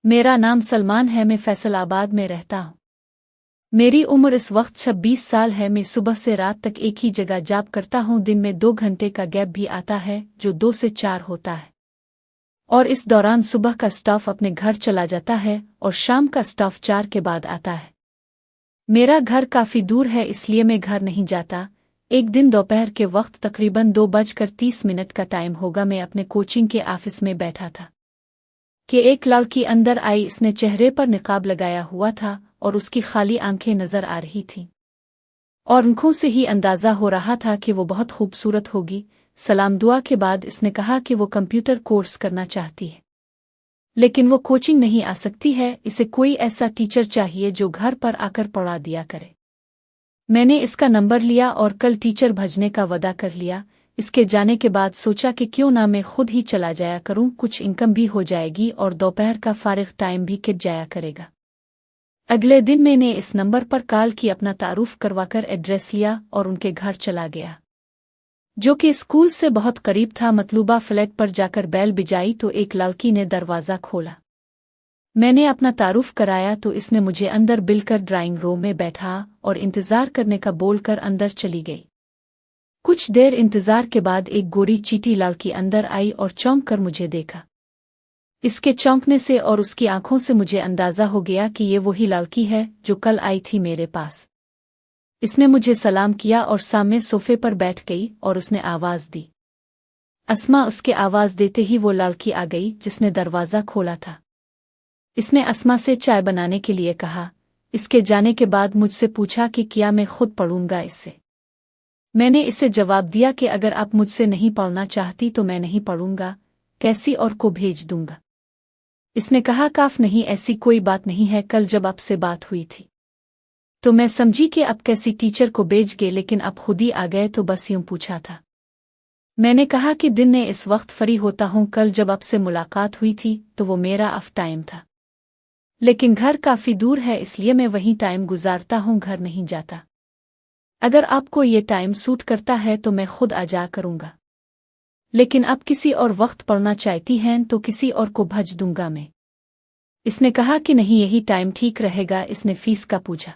मेरा नाम सलमान है, मैं फैसलाबाद में रहता हूँ। मेरी उम्र इस वक्त 26 साल है। मैं सुबह से रात तक एक ही जगह जॉब करता हूँ। दिन में 2 घंटे का गैप भी आता है जो 2 से 4 होता है, और इस दौरान सुबह का स्टाफ अपने घर चला जाता है और शाम का स्टाफ 4 के बाद आता है। मेरा घर काफ़ी दूर है, इसलिए मैं घर नहीं जाता। एक दिन दोपहर के वक्त तकरीबन 2:30 का टाइम होगा, मैं अपने कोचिंग के ऑफिस में बैठा था कि एक लड़की अंदर आई। इसने चेहरे पर निकाब लगाया हुआ था और उसकी खाली आंखें नजर आ रही थीं, और आंखों से ही अंदाजा हो रहा था कि वो बहुत खूबसूरत होगी। सलाम दुआ के बाद इसने कहा कि वो कंप्यूटर कोर्स करना चाहती है, लेकिन वो कोचिंग नहीं आ सकती है। इसे कोई ऐसा टीचर चाहिए जो घर पर आकर पढ़ा दिया करे। मैंने इसका नंबर लिया और कल टीचर भेजने का वादा कर लिया। इसके जाने के बाद सोचा कि क्यों ना मैं खुद ही चला जाया करूं, कुछ इनकम भी हो जाएगी और दोपहर का फारिग टाइम भी कट जाया करेगा। अगले दिन मैंने इस नंबर पर कॉल की, अपना तारुफ करवाकर एड्रेस लिया और उनके घर चला गया, जो कि स्कूल से बहुत करीब था। मतलूबा फ्लैट पर जाकर बेल बजाई तो एक लड़की ने दरवाज़ा खोला। मैंने अपना तारुफ कराया तो इसने मुझे अंदर बिलकर ड्राइंग रूम में बैठा और इंतज़ार करने का बोलकर अंदर चली गई। कुछ देर इंतज़ार के बाद एक गोरी चीटी लड़की अंदर आई और चौंक कर मुझे देखा। इसके चौंकने से और उसकी आंखों से मुझे अंदाज़ा हो गया कि ये वही लड़की है जो कल आई थी मेरे पास। इसने मुझे सलाम किया और सामने सोफे पर बैठ गई और उसने आवाज़ दी, अस्मा। उसके आवाज़ देते ही वो लड़की आ गई जिसने दरवाज़ा खोला था। इसने अस्मा से चाय बनाने के लिए कहा। इसके जाने के बाद मुझसे पूछा कि क्या मैं खुद पढ़ूंगा इससे। मैंने इसे जवाब दिया कि अगर आप मुझसे नहीं पढ़ना चाहती तो मैं नहीं पढ़ूंगा, कैसी और को भेज दूंगा। इसने कहा काफ नहीं, ऐसी कोई बात नहीं है। कल जब आपसे बात हुई थी तो मैं समझी कि आप कैसी टीचर को भेज गए, लेकिन आप खुद ही आ गए तो बस यूं पूछा था। मैंने कहा कि दिन में इस वक्त फ्री होता हूं। कल जब आपसे मुलाकात हुई थी तो वो मेरा ऑफ टाइम था, लेकिन घर काफ़ी दूर है इसलिए मैं वहीं टाइम गुजारता हूं, घर नहीं जाता। अगर आपको ये टाइम सूट करता है तो मैं खुद आ जा करूंगा, लेकिन आप किसी और वक्त पढ़ना चाहती हैं तो किसी और को भेज दूंगा मैं। इसने कहा कि नहीं, यही टाइम ठीक रहेगा। इसने फीस का पूछा।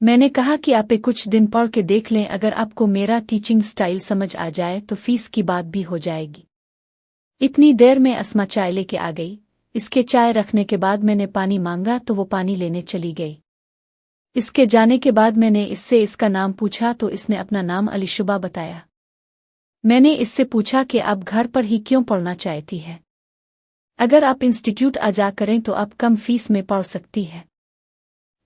मैंने कहा कि आप कुछ दिन पढ़ के देख लें, अगर आपको मेरा टीचिंग स्टाइल समझ आ जाए तो फीस की बात भी हो जाएगी। इतनी देर में अस्मा चाय लेके आ गई। इसके चाय रखने के बाद मैंने पानी मांगा तो वो पानी लेने चली गई। इसके जाने के बाद मैंने इससे इसका नाम पूछा तो इसने अपना नाम अलीशुबा बताया। मैंने इससे पूछा कि आप घर पर ही क्यों पढ़ना चाहती है, अगर आप इंस्टीट्यूट आ जा करें तो आप कम फीस में पढ़ सकती है,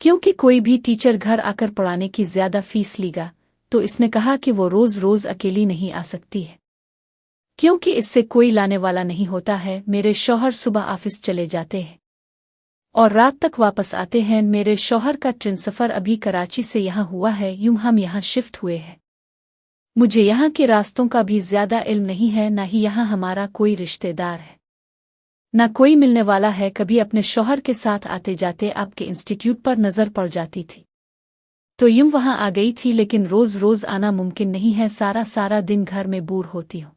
क्योंकि कोई भी टीचर घर आकर पढ़ाने की ज़्यादा फीस लेगा। तो इसने कहा कि वो रोज़ रोज़ अकेली नहीं आ सकती है, क्योंकि इससे कोई लाने वाला नहीं होता है। मेरे शौहर सुबह ऑफिस चले जाते हैं और रात तक वापस आते हैं। मेरे शौहर का ट्रेन सफ़र अभी कराची से यहाँ हुआ है, यूं हम यहाँ शिफ्ट हुए हैं। मुझे यहाँ के रास्तों का भी ज़्यादा इल्म नहीं है, ना ही यहाँ हमारा कोई रिश्तेदार है, ना कोई मिलने वाला है। कभी अपने शौहर के साथ आते जाते आपके इंस्टीट्यूट पर नज़र पड़ जाती थी तो यूं वहाँ आ गई थी, लेकिन रोज़ रोज़ आना मुमकिन नहीं है। सारा दिन घर में बोर होती हूँ।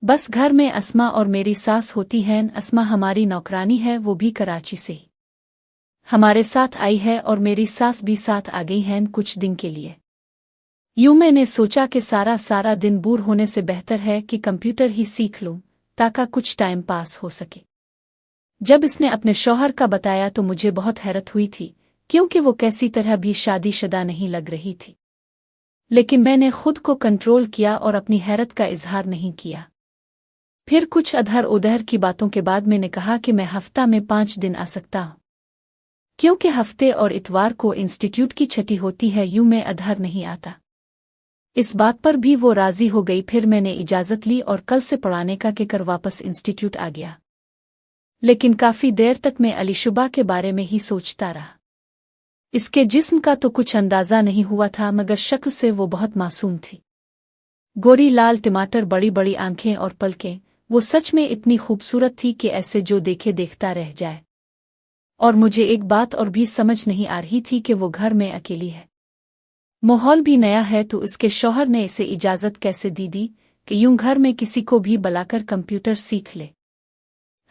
बस घर में अस्मा और मेरी सास होती हैं। अस्मा हमारी नौकरानी है, वो भी कराची से ही हमारे साथ आई है और मेरी सास भी साथ आ गई हैं कुछ दिन के लिए। यूं मैंने सोचा कि सारा दिन बोर होने से बेहतर है कि कंप्यूटर ही सीख लूं ताकि कुछ टाइम पास हो सके। जब इसने अपने शौहर का बताया तो मुझे बहुत हैरत हुई थी, क्योंकि वो कैसी तरह भी शादीशुदा नहीं लग रही थी। लेकिन मैंने खुद को कंट्रोल किया और अपनी हैरत का इजहार नहीं किया। फिर कुछ अधर उधर की बातों के बाद मैंने कहा कि मैं हफ्ता में 5 दिन आ सकता हूँ, क्योंकि हफ्ते और इतवार को इंस्टीट्यूट की छुट्टी होती है, यूं मैं अधर नहीं आता। इस बात पर भी वो राजी हो गई। फिर मैंने इजाज़त ली और कल से पढ़ाने का कहकर वापस इंस्टीट्यूट आ गया। लेकिन काफ़ी देर तक मैं अलीशुबा के बारे में ही सोचता रहा। इसके जिस्म का तो कुछ अंदाज़ा नहीं हुआ था, मगर शक्ल से वो बहुत मासूम थी। गोरी लाल टमाटर, बड़ी बड़ी आंखें और पलकें। वो सच में इतनी खूबसूरत थी कि ऐसे जो देखे देखता रह जाए। और मुझे एक बात और भी समझ नहीं आ रही थी कि वो घर में अकेली है, माहौल भी नया है, तो इसके शौहर ने इसे इजाज़त कैसे दी कि यूं घर में किसी को भी बुलाकर कंप्यूटर सीख ले।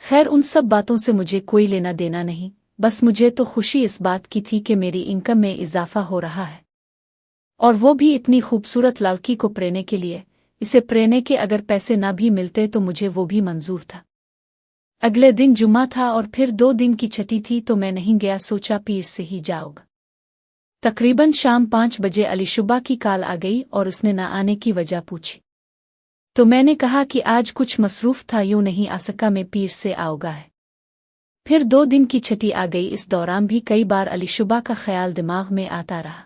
खैर उन सब बातों से मुझे कोई लेना देना नहीं, बस मुझे तो खुशी इस बात की थी कि मेरी इनकम में इजाफा हो रहा है, और वो भी इतनी खूबसूरत लड़की को प्रेने के लिए। इसे प्रेने के अगर पैसे ना भी मिलते तो मुझे वो भी मंजूर था। अगले दिन जुम्मा था और फिर 2 दिन की छुट्टी थी, तो मैं नहीं गया, सोचा पीर से ही जाऊंगा। तकरीबन शाम 5 बजे अलीशुबा की कॉल आ गई और उसने न आने की वजह पूछी, तो मैंने कहा कि आज कुछ मसरूफ था, यूं नहीं आ सका, मैं पीर से आऊंगा है। फिर 2 दिन की छुट्टी आ गई। इस दौरान भी कई बार अलीशुबा का ख्याल दिमाग में आता रहा।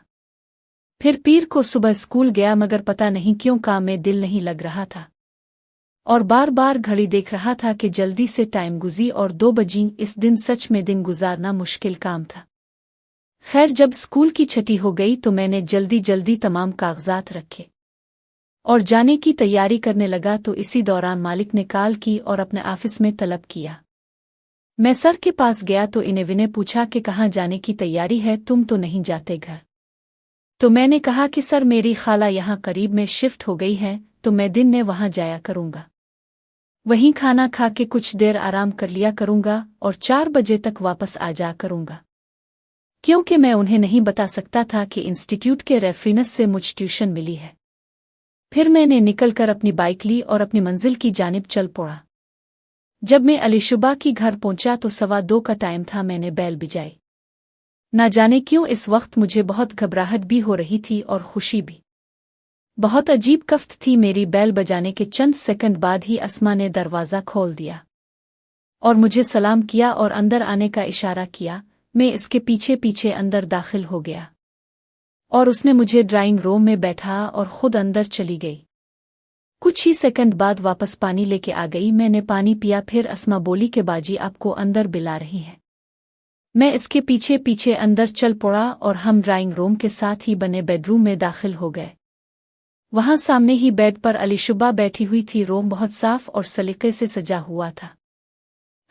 फिर पीर को सुबह स्कूल गया, मगर पता नहीं क्यों काम में दिल नहीं लग रहा था और बार बार घड़ी देख रहा था कि जल्दी से टाइम गुजरी और 2 बजी। इस दिन सच में दिन गुजारना मुश्किल काम था। खैर जब स्कूल की छुट्टी हो गई तो मैंने जल्दी जल्दी तमाम कागजात रखे और जाने की तैयारी करने लगा, तो इसी दौरान मालिक ने कॉल की और अपने ऑफिस में तलब किया। मैं सर के पास गया तो इन्हें विनय पूछा कि कहाँ जाने की तैयारी है, तुम तो नहीं जाते घर। तो मैंने कहा कि सर मेरी खाला यहाँ करीब में शिफ्ट हो गई है, तो मैं दिन में वहाँ जाया करूँगा, वहीं खाना खा के कुछ देर आराम कर लिया करूँगा और 4 बजे तक वापस आ जा करूँगा। क्योंकि मैं उन्हें नहीं बता सकता था कि इंस्टीट्यूट के रेफरेंस से मुझ ट्यूशन मिली है। फिर मैंने निकलकर अपनी बाइक ली और अपनी मंजिल की जानिब चल पड़ा। जब मैं अलीशुबा की घर पहुंचा तो 2:15 का टाइम था। मैंने बैल बजाई। ना जाने क्यों इस वक्त मुझे बहुत घबराहट भी हो रही थी और खुशी भी। बहुत अजीब कफ्त थी। मेरी बैल बजाने के चंद सेकंड बाद ही अस्मा ने दरवाज़ा खोल दिया और मुझे सलाम किया और अंदर आने का इशारा किया। मैं इसके पीछे पीछे अंदर दाखिल हो गया और उसने मुझे ड्राइंग रूम में बैठा और खुद अंदर चली गई। कुछ ही सेकंड बाद वापस पानी लेके आ गई। मैंने पानी पिया। फिर अस्मा बोली कि बाजी आपको अंदर बुला रही है। मैं इसके पीछे पीछे अंदर चल पड़ा और हम ड्राइंग रूम के साथ ही बने बेडरूम में दाखिल हो गए। वहां सामने ही बेड पर अलीशुबा बैठी हुई थी। रूम बहुत साफ और सलीके से सजा हुआ था।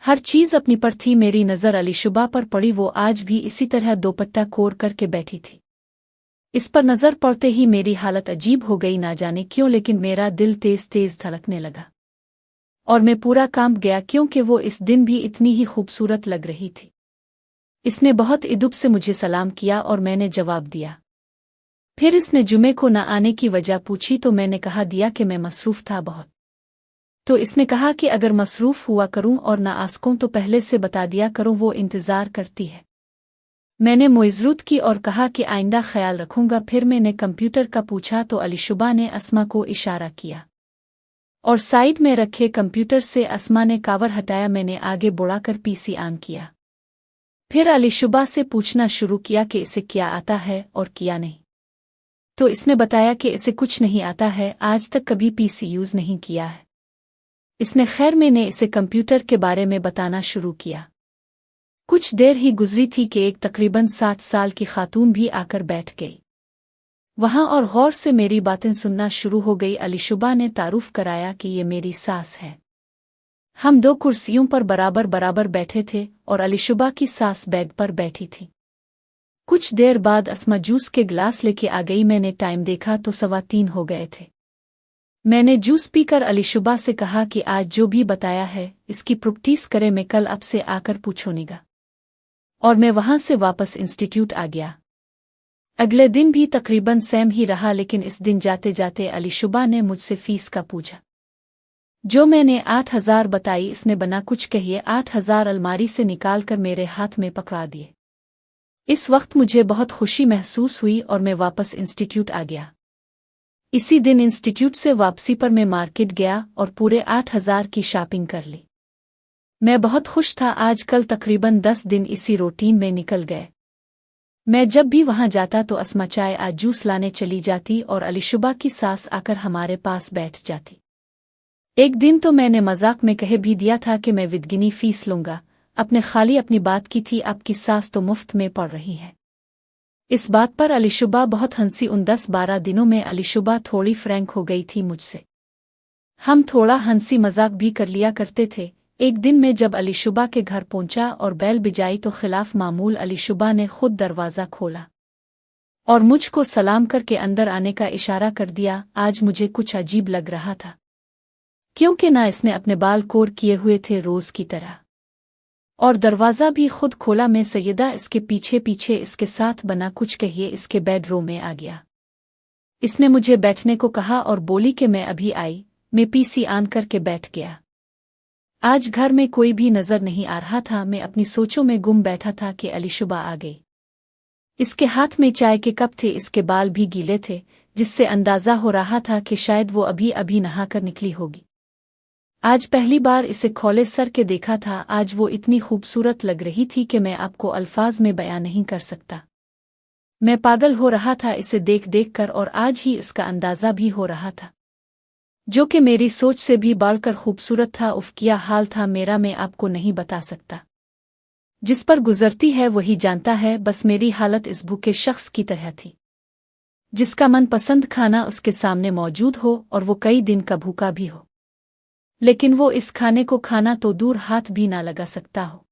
हर चीज अपनी पर थी। मेरी नज़र अलीशुबा पर पड़ी। वो आज भी इसी तरह दोपट्टा कोर करके बैठी थी। इस पर नज़र पड़ते ही मेरी हालत अजीब हो गई, ना जाने क्यों, लेकिन मेरा दिल तेज तेज धड़कने लगा और मैं पूरा कांप गया, क्योंकि वो इस दिन भी इतनी ही खूबसूरत लग रही थी। इसने बहुत इदब से मुझे सलाम किया और मैंने जवाब दिया। फिर इसने जुमे को न आने की वजह पूछी, तो मैंने कहा दिया कि मैं मसरूफ था बहुत। तो इसने कहा कि अगर मसरूफ हुआ करूं और ना आ सकूं तो पहले से बता दिया करूं, वो इंतज़ार करती है। मैंने मुइज़रत की और कहा कि आइंदा ख्याल रखूंगा। फिर मैंने कंप्यूटर का पूछा तो अलीशुबा ने अस्मा को इशारा किया और साइड में रखे कंप्यूटर से अस्मा ने कावर हटाया। मैंने आगे बढ़ाकर पीसी ऑन किया। फिर अलीशुबा से पूछना शुरू किया कि इसे क्या आता है और क्या नहीं। तो इसने बताया कि इसे कुछ नहीं आता है, आज तक कभी पीसी यूज़ नहीं किया है इसने। खैर मैंने इसे कंप्यूटर के बारे में बताना शुरू किया। कुछ देर ही गुजरी थी कि एक तकरीबन 60 साल की खातून भी आकर बैठ गई वहां और गौर से मेरी बातें सुनना शुरू हो गई। अलीशुबा ने तारुफ कराया कि ये मेरी सास है। हम 2 कुर्सियों पर बराबर बराबर बैठे थे और अलीशुबा की सास बेड पर बैठी थी। कुछ देर बाद अस्मा जूस के गिलास लेके आ गई। मैंने टाइम देखा तो 3:15 हो गए थे। मैंने जूस पीकर अलीशुबा से कहा कि आज जो भी बताया है इसकी प्रैक्टिस करे, मैं कल अब से आकर पूछूंगा। और मैं वहां से वापस इंस्टीट्यूट आ गया। अगले दिन भी तकरीबन सेम ही रहा, लेकिन इस दिन जाते जाते अलीशुबा ने मुझसे फीस का पूछा। जो मैंने 8,000 बताई, इसने बना कुछ कहिए 8,000 अलमारी से निकाल कर मेरे हाथ में पकड़ा दिए। इस वक्त मुझे बहुत खुशी महसूस हुई और मैं वापस इंस्टीट्यूट आ गया। इसी दिन इंस्टीट्यूट से वापसी पर मैं मार्केट गया और पूरे 8,000 की शॉपिंग कर ली। मैं बहुत खुश था। आजकल तकरीबन 10 दिन इसी रूटीन में निकल गए। मैं जब भी वहां जाता तो अस्मा चाय आज जूस लाने चली जाती और अलीशुबा की सास आकर हमारे पास बैठ जाती। एक दिन तो मैंने मजाक में कह भी दिया था कि मैं विदगिनी फीस लूंगा। अपने खाली अपनी बात की थी, आपकी सास तो मुफ्त में पढ़ रही है। इस बात पर अलीशुबा बहुत हंसी। उन 10-12 दिनों में अलीशुबा थोड़ी फ्रैंक हो गई थी मुझसे। हम थोड़ा हंसी मजाक भी कर लिया करते थे। एक दिन मैं जब अलीशुबा के घर पहुंचा और बैल बिजाई तो खिलाफ मामूल अलीशुबा ने खुद दरवाज़ा खोला और मुझको सलाम करके अंदर आने का इशारा कर दिया। आज मुझे कुछ अजीब लग रहा था, क्योंकि ना इसने अपने बाल कोर किए हुए थे रोज की तरह, और दरवाज़ा भी खुद खोला। मैं सैयदा इसके पीछे पीछे इसके साथ बना कुछ कहिए इसके बेडरूम में आ गया। इसने मुझे बैठने को कहा और बोली कि मैं अभी आई। मैं पीसी ऑन करके बैठ गया। आज घर में कोई भी नजर नहीं आ रहा था। मैं अपनी सोचों में गुम बैठा था कि अलीशुबा आ गई। इसके हाथ में चाय के कप थे, इसके बाल भी गीले थे, जिससे अंदाजा हो रहा था कि शायद वो अभी अभी नहाकर निकली होगी। आज पहली बार इसे खोले सर के देखा था। आज वो इतनी खूबसूरत लग रही थी कि मैं आपको अल्फाज में बयां नहीं कर सकता। मैं पागल हो रहा था इसे देख देख कर, और आज ही इसका अंदाजा भी हो रहा था, जो कि मेरी सोच से भी बढ़कर खूबसूरत था। उफ, क्या हाल था मेरा, मैं आपको नहीं बता सकता। जिस पर गुजरती है वही जानता है। बस मेरी हालत इस भूखे शख्स की तरह थी, जिसका मनपसंद खाना उसके सामने मौजूद हो और वो कई दिन का भूखा भी हो, लेकिन वो इस खाने को खाना तो दूर हाथ भी ना लगा सकता हो।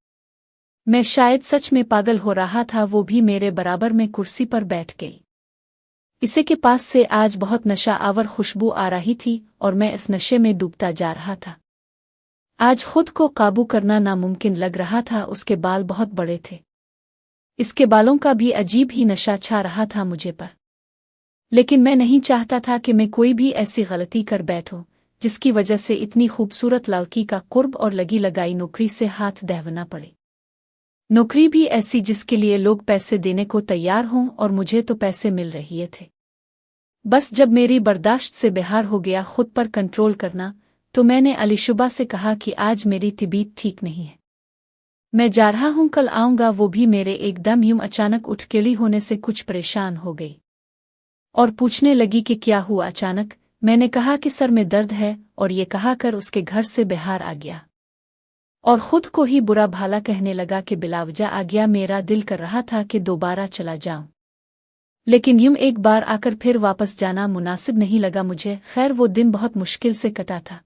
मैं शायद सच में पागल हो रहा था। वो भी मेरे बराबर में कुर्सी पर बैठ गई। इसे के पास से आज बहुत नशा आवर खुशबू आ रही थी और मैं इस नशे में डूबता जा रहा था। आज खुद को काबू करना नामुमकिन लग रहा था। उसके बाल बहुत बड़े थे, इसके बालों का भी अजीब ही नशा छा रहा था मुझे पर। लेकिन मैं नहीं चाहता था कि मैं कोई भी ऐसी गलती कर बैठूं जिसकी वजह से इतनी खूबसूरत लड़की का कुर्ब और लगी लगाई नौकरी से हाथ दहवना पड़े। नौकरी भी ऐसी जिसके लिए लोग पैसे देने को तैयार हों, और मुझे तो पैसे मिल रहे थे। बस जब मेरी बर्दाश्त से बेहार हो गया खुद पर कंट्रोल करना, तो मैंने अलीशुबा से कहा कि आज मेरी तबीयत ठीक नहीं है, मैं जा रहा हूं, कल आऊंगा। वो भी मेरे एकदम यूं अचानक उठकेली होने से कुछ परेशान हो गई और पूछने लगी कि क्या हुआ अचानक। मैंने कहा कि सर में दर्द है, और ये कहा कर उसके घर से बाहर आ गया और खुद को ही बुरा भाला कहने लगा कि बिलावजा आ गया। मेरा दिल कर रहा था कि दोबारा चला जाऊं, लेकिन यूं एक बार आकर फिर वापस जाना मुनासिब नहीं लगा मुझे। खैर, वो दिन बहुत मुश्किल से कटा था।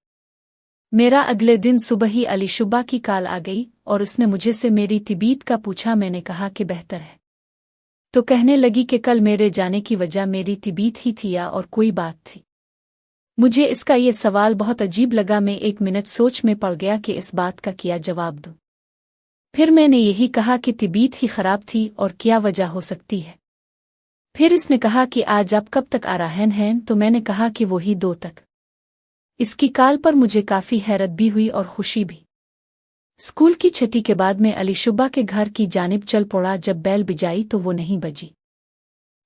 मेरा अगले दिन सुबह ही अलीशुबा की कॉल आ गई और उसने मुझे से मेरी तबीयत का पूछा। मैंने कहा कि बेहतर है, तो कहने लगी कि कल मेरे जाने की वजह मेरी तबीयत ही थी या और कोई बात थी। मुझे इसका ये सवाल बहुत अजीब लगा। मैं 1 मिनट सोच में पड़ गया कि इस बात का क्या जवाब दूं। फिर मैंने यही कहा कि तबीयत ही खराब थी और क्या वजह हो सकती है। फिर इसने कहा कि आज आप कब तक आ रहे हैं, तो मैंने कहा कि वही 2 तक। इसकी कॉल पर मुझे काफी हैरत भी हुई और खुशी भी। स्कूल की छुट्टी के बाद मैं अलीशुबा के घर की जानिब चल पड़ा। जब बेल बजाई तो वो नहीं बजी।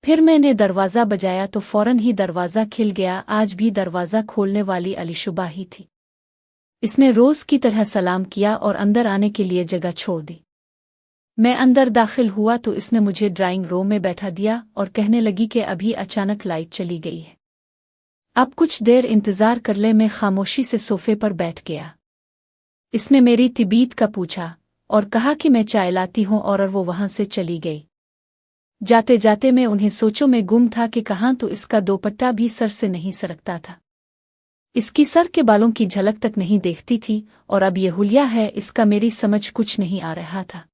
फिर मैंने दरवाज़ा बजाया तो फौरन ही दरवाज़ा खिल गया। आज भी दरवाज़ा खोलने वाली अलीशुबा ही थी। इसने रोज की तरह सलाम किया और अंदर आने के लिए जगह छोड़ दी। मैं अंदर दाखिल हुआ तो इसने मुझे ड्राइंग रूम में बैठा दिया और कहने लगी कि अभी अचानक लाइट चली गई है, अब कुछ देर इंतज़ार कर ले। मैं खामोशी से सोफे पर बैठ गया। इसने मेरी तबीयत का पूछा और कहा कि मैं चाय लाती हूँ, और वो वहां से चली गई। जाते जाते मैं उन्हें सोचों में गुम था कि कहाँ तो इसका दोपट्टा भी सर से नहीं सरकता था। इसकी सर के बालों की झलक तक नहीं देखती थी, और अब ये हुलिया है इसका मेरी समझ कुछ नहीं आ रहा था।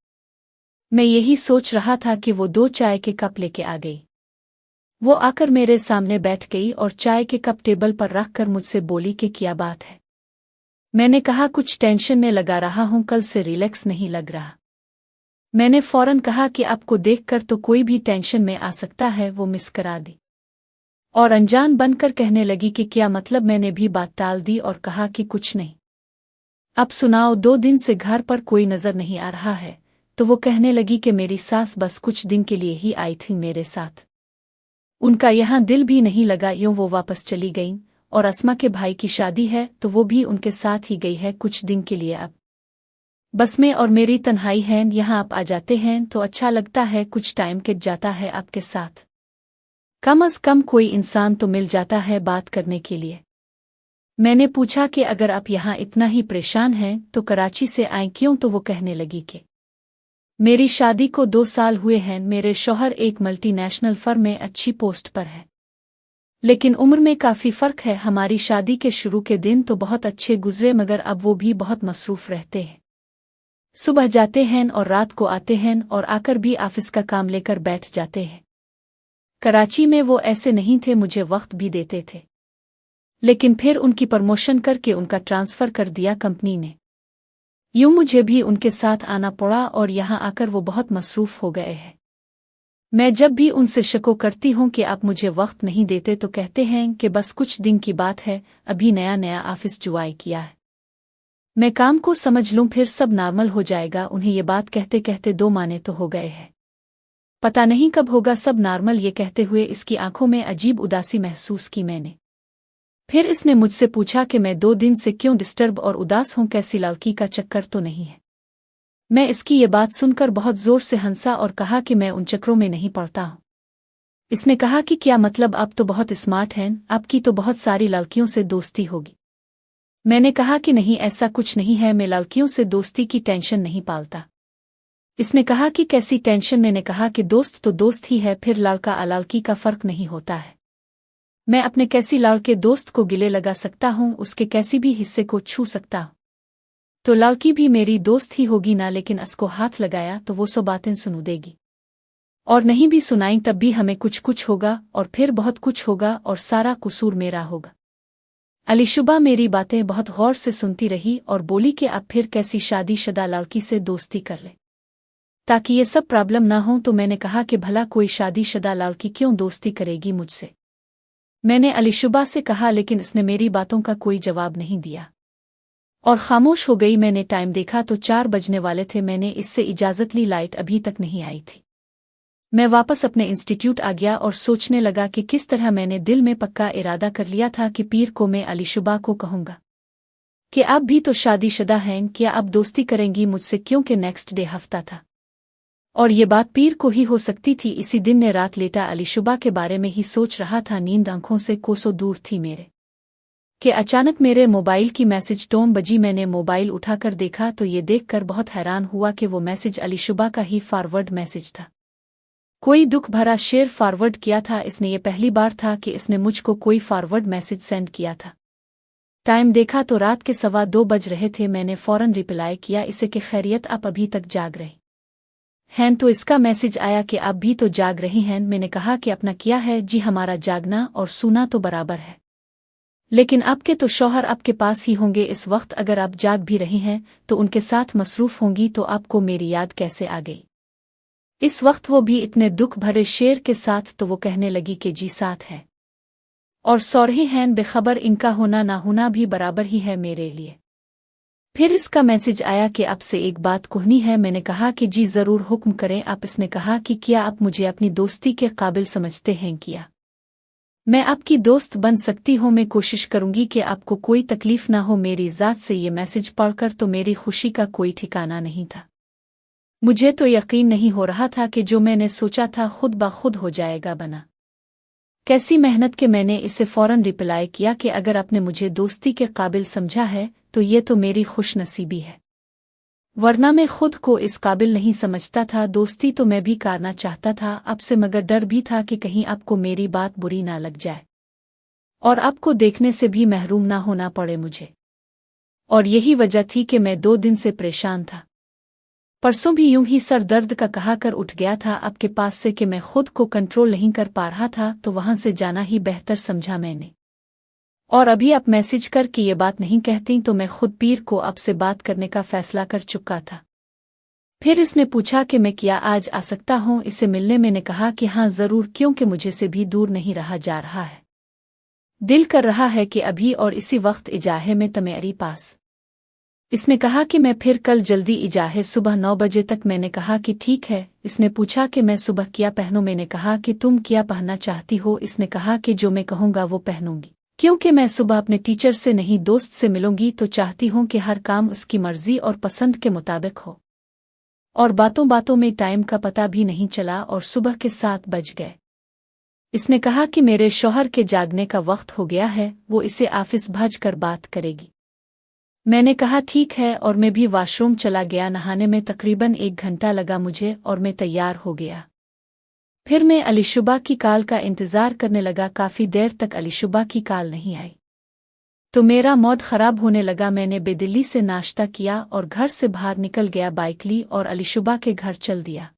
मैं यही सोच रहा था कि वो 2 चाय के कप लेके आ गई। वो आकर मेरे सामने बैठ गई और चाय के कप टेबल पर रखकर मुझसे बोली कि क्या बात है। मैंने कहा कुछ टेंशन में लगा रहा हूं, कल से रिलैक्स नहीं लग रहा। मैंने फौरन कहा कि आपको देखकर तो कोई भी टेंशन में आ सकता है। वो मुस्कुरा दी और अनजान बनकर कहने लगी कि क्या मतलब। मैंने भी बात टाल दी और कहा कि कुछ नहीं। अब सुनाओ, 2 दिन से घर पर कोई नजर नहीं आ रहा है। तो वो कहने लगी कि मेरी सास बस कुछ दिन के लिए ही आई थी मेरे साथ, उनका यहाँ दिल भी नहीं लगा, यूं वो वापस चली गईं। और अस्मा के भाई की शादी है तो वो भी उनके साथ ही गई है कुछ दिन के लिए। अब बस मैं और मेरी तन्हाई है, यहाँ आप आ जाते हैं तो अच्छा लगता है, कुछ टाइम कट जाता है आपके साथ। कम अज कम कोई इंसान तो मिल जाता है बात करने के लिए। मैंने पूछा कि अगर आप यहाँ इतना ही परेशान हैं तो कराची से आए क्यों। तो वो कहने लगी कि मेरी शादी को 2 साल हुए हैं, मेरे शौहर एक मल्टीनेशनल फर्म में अच्छी पोस्ट पर है, लेकिन उम्र में काफी फर्क है। हमारी शादी के शुरू के दिन तो बहुत अच्छे गुजरे, मगर अब वो भी बहुत मसरूफ रहते हैं। सुबह जाते हैं और रात को आते हैं, और आकर भी ऑफिस का काम लेकर बैठ जाते हैं। कराची में वो ऐसे नहीं थे, मुझे वक्त भी देते थे, लेकिन फिर उनकी प्रमोशन करके उनका ट्रांसफ़र कर दिया कंपनी ने। यूं मुझे भी उनके साथ आना पड़ा और यहाँ आकर वो बहुत मसरूफ़ हो गए हैं। मैं जब भी उनसे शिको करती हूँ कि आप मुझे वक्त नहीं देते तो कहते हैं कि बस कुछ दिन की बात है, अभी नया नया ऑफिस ज्वाइन किया है, मैं काम को समझ लूँ फिर सब नॉर्मल हो जाएगा। उन्हें ये बात कहते कहते 2 महीने तो हो गए हैं, पता नहीं कब होगा सब नॉर्मल। ये कहते हुए इसकी आंखों में अजीब उदासी महसूस की मैंने। फिर इसने मुझसे पूछा कि मैं 2 दिन से क्यों डिस्टर्ब और उदास हूँ, कैसी लड़की का चक्कर तो नहीं है। मैं इसकी ये बात सुनकर बहुत जोर से हंसा और कहा कि मैं उन चक्रों में नहीं पड़ता हूँ। इसने कहा कि क्या मतलब, आप तो बहुत स्मार्ट हैं, आपकी तो बहुत सारी लड़कियों से दोस्ती होगी। मैंने कहा कि नहीं, ऐसा कुछ नहीं है, मैं लड़कियों से दोस्ती की टेंशन नहीं पालता। इसने कहा कि कैसी टेंशन। मैंने कहा कि दोस्त तो दोस्त ही है, फिर लड़का लड़की का फर्क नहीं होता है। मैं अपने कैसी लड़के दोस्त को गिले लगा सकता हूँ, उसके कैसी भी हिस्से को छू सकता हूँ, तो लड़की भी मेरी दोस्त ही होगी ना। लेकिन उसको हाथ लगाया तो वो 100 बातें सुनू देगी, और नहीं भी सुनाई तब भी हमें कुछ कुछ होगा, और फिर बहुत कुछ होगा, और सारा कसूर मेरा होगा। अलीशुबा मेरी बातें बहुत गौर से सुनती रही और बोली कि अब फिर कैसी शादीशुदा लड़की से दोस्ती कर ले ताकि ये सब प्रॉब्लम ना हो। तो मैंने कहा कि भला कोई शादीशुदा लड़की क्यों दोस्ती करेगी मुझसे, मैंने अलीशुबा से कहा, लेकिन इसने मेरी बातों का कोई जवाब नहीं दिया और खामोश हो गई। मैंने टाइम देखा तो 4 बजने वाले थे। मैंने इससे इजाज़त ली, लाइट अभी तक नहीं आई थी। मैं वापस अपने इंस्टीट्यूट आ गया और सोचने लगा कि किस तरह मैंने दिल में पक्का इरादा कर लिया था कि पीर को मैं अलीशुबा को कहूँगा कि आप भी तो शादीशुदा हैं, क्या आप दोस्ती करेंगी मुझसे, क्योंकि नेक्स्ट डे हफ्ता था और ये बात पीर को ही हो सकती थी। इसी दिन ने रात लेटा अलीशुबा के बारे में ही सोच रहा था, नींद आंखों से कोसों दूर थी मेरे कि अचानक मेरे मोबाइल की मैसेज टोन बजी। मैंने मोबाइल उठाकर देखा तो ये देखकर बहुत हैरान हुआ कि वो मैसेज अलीशुबा का ही फॉरवर्ड मैसेज था। कोई दुख भरा शेर फॉरवर्ड किया था इसने। ये पहली बार था कि इसने मुझको कोई फॉरवर्ड मैसेज सेंड किया था। टाइम देखा तो रात के 2:15 बज रहे थे। मैंने फौरन रिप्लाई किया इसे कि खैरियत, आप अभी तक जाग रहे हैं? तो इसका मैसेज आया कि आप भी तो जाग रही हैं। मैंने कहा कि अपना किया है? जी, हमारा जागना और सूना तो बराबर है, लेकिन आपके तो शौहर आपके पास ही होंगे इस वक्त। अगर आप जाग भी रही हैं तो उनके साथ मसरूफ़ होंगी, तो आपको मेरी याद कैसे आ गई इस वक्त, वो भी इतने दुख भरे शेर के साथ? तो वो कहने लगी कि जी साथ है और सौरही हैं, बेखबर इनका होना ना होना भी बराबर ही है मेरे लिए। फिर इसका मैसेज आया कि आपसे एक बात कहनी है। मैंने कहा कि जी ज़रूर, हुक्म करें आप। इसने कहा कि क्या आप मुझे अपनी दोस्ती के काबिल समझते हैं? क्या मैं आपकी दोस्त बन सकती हूँ? मैं कोशिश करूंगी कि आपको कोई तकलीफ ना हो मेरी ज़ात से। ये मैसेज पढ़कर तो मेरी खुशी का कोई ठिकाना नहीं था। मुझे तो यकीन नहीं हो रहा था कि जो मैंने सोचा था खुद ब खुद हो जाएगा बना। कैसी मेहनत के मैंने इसे फौरन रिप्लाई किया कि अगर आपने मुझे दोस्ती के काबिल समझा है तो ये तो मेरी खुशनसीबी है, वरना मैं खुद को इस काबिल नहीं समझता था। दोस्ती तो मैं भी करना चाहता था आपसे, मगर डर भी था कि कहीं आपको मेरी बात बुरी ना लग जाए और आपको देखने से भी महरूम ना होना पड़े मुझे। और यही वजह थी कि मैं 2 दिन से परेशान था। परसों भी यूं ही सर दर्द का कहा कर उठ गया था आपके पास से कि मैं खुद को कंट्रोल नहीं कर पा रहा था, तो वहां से जाना ही बेहतर समझा मैंने। और अभी आप मैसेज करके ये बात नहीं कहती तो मैं खुद पीर को आपसे बात करने का फैसला कर चुका था। फिर इसने पूछा कि मैं क्या आज आ सकता हूँ इसे मिलने? मैंने कहा कि हाँ ज़रूर, क्योंकि मुझे से भी दूर नहीं रहा जा रहा है। दिल कर रहा है कि अभी और इसी वक्त इजाहे में तुम्हारी पास। इसने कहा कि मैं फिर कल जल्दी इजाहे सुबह 9 बजे तक। मैंने कहा कि ठीक है। इसने पूछा कि मैं सुबह क्या पहनूं? मैंने कहा कि तुम क्या पहनना चाहती हो? इसने कहा कि जो मैं कहूँगा वो पहनूंगी, क्योंकि मैं सुबह अपने टीचर से नहीं दोस्त से मिलूंगी, तो चाहती हूँ कि हर काम उसकी मर्जी और पसंद के मुताबिक हो। और बातों बातों में टाइम का पता भी नहीं चला और सुबह के 7 बज गए। इसने कहा कि मेरे शौहर के जागने का वक्त हो गया है, वो इसे ऑफिस भेज कर बात करेगी। मैंने कहा ठीक है, और मैं भी वॉशरूम चला गया। नहाने में तकरीबन 1 घंटा लगा मुझे और मैं तैयार हो गया। फिर मैं अलीशुबा की कॉल का इंतज़ार करने लगा। काफ़ी देर तक अलीशुबा की कॉल नहीं आई तो मेरा मूड ख़राब होने लगा। मैंने बेदिली से नाश्ता किया और घर से बाहर निकल गया, बाइक ली और अलीशुबा के घर चल दिया।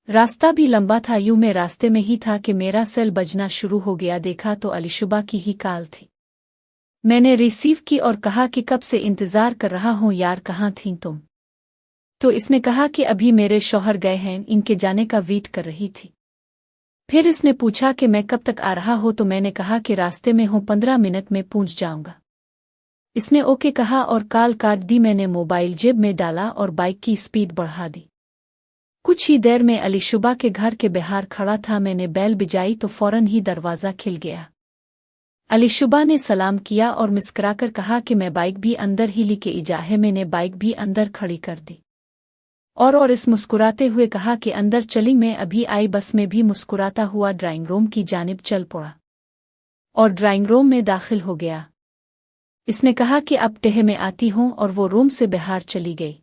रास्ता भी लंबा था। यूं मैं रास्ते में ही था कि मेरा सेल बजना शुरू हो गया। देखा तो अलीशुबा की ही कॉल थी। میں نے ریسیو کی اور کہا کہ کب سے انتظار کر رہا ہوں یار، کہاں تھیں تم؟ تو اس نے کہا کہ ابھی میرے شوہر گئے ہیں، ان کے جانے کا ویٹ کر رہی تھی۔ پھر اس نے پوچھا کہ میں کب تک آ رہا ہوں، تو میں نے کہا کہ راستے میں ہوں، 15 منٹ میں پہنچ جاؤں گا۔ اس نے اوکے کہا اور کال کاٹ دی۔ میں نے موبائل جیب میں ڈالا اور بائک کی سپیڈ بڑھا دی۔ کچھ ہی دیر میں علی شبہ کے گھر کے باہر کھڑا تھا۔ میں نے بیل بجائی تو فوراً ہی دروازہ کھل گیا۔ علی شبہ نے سلام کیا اور مسکرا کر کہا کہ میں بائک بھی اندر ہی لے کے اجا ہے۔ میں نے بائک بھی اندر کھڑی کر دی اور اس مسکراتے ہوئے کہا کہ اندر چلی۔ میں ابھی آئی بس میں بھی مسکراتا ہوا ڈرائنگ روم کی جانب چل پڑا اور ڈرائنگ روم میں داخل ہو گیا۔ اس نے کہا کہ اب ٹہ میں آتی ہوں، اور وہ روم سے باہر چلی گئی۔